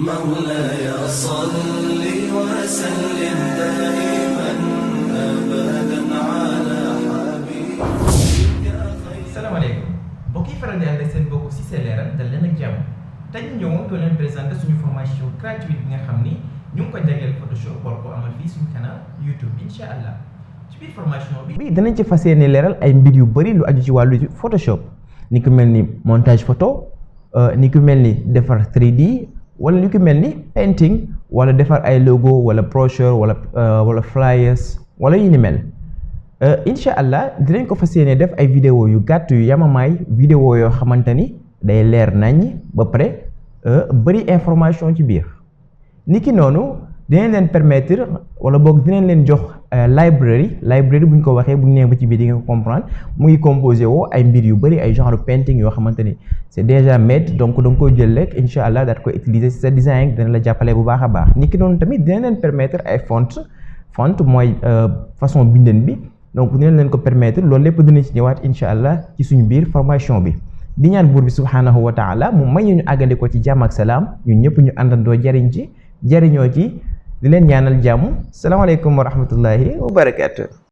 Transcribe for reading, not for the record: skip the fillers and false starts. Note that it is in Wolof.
مولاي صل وسلم دائما أبدا على حبيبك salaamaaleykum mbokk yi faral di ànd ak seen mbokku Cissé Leral dal leen ak jàmm tey ñu ñëwoon doo leen présenté suñu formation gratuite bi nga xam ni ñu ngi ko jagleel Photoshop war ko amal fii suñu canal YouTube incha allah ci biir formation bi danañ ci fas yéene leeral ay mbir yu bëri lu aju ci wàllu Photoshop ni ku mel ni montage photo ni ku mel ni defar 3D wala ni ku mel ni painting wala defar ay logo wala brochure wala flyers wala yu ni mel. incha allah dinañ ko fas yéene def ay vidéo yu gàtt yu yamamaay vidéo yoo xamante ni day leer nañ ba pare bëri information ci biir niki noonu dinañ leen permettre wala boog dinañ leen jox library bu ñu ko waxee bu ñu nee ba ci biir di nga ko comprendre mu ngi composé woo ay mbir yu bëri ay genre painting yoo xamante ni c'est déjà made donc da nga koy jël rek incha allah daal koy utiliser ci sa design dina la jàppale bu baax a baax niki noonu tamit dinañ leen permettre ay font mooy façon binden bi. donc dinañ leen ko permettre loolu lépp dina ci ñëwaat incha allah ci suñu biir formation bi di ñaan buur bi subhanahu wa taala mu may ñu àggale ko ci jàmm ak salaam ñun ñëpp ñu àndandoo jariñoo ci di leen ñaanal jàmm salaamaaleykum wa rahmatullahi wa barakaatu.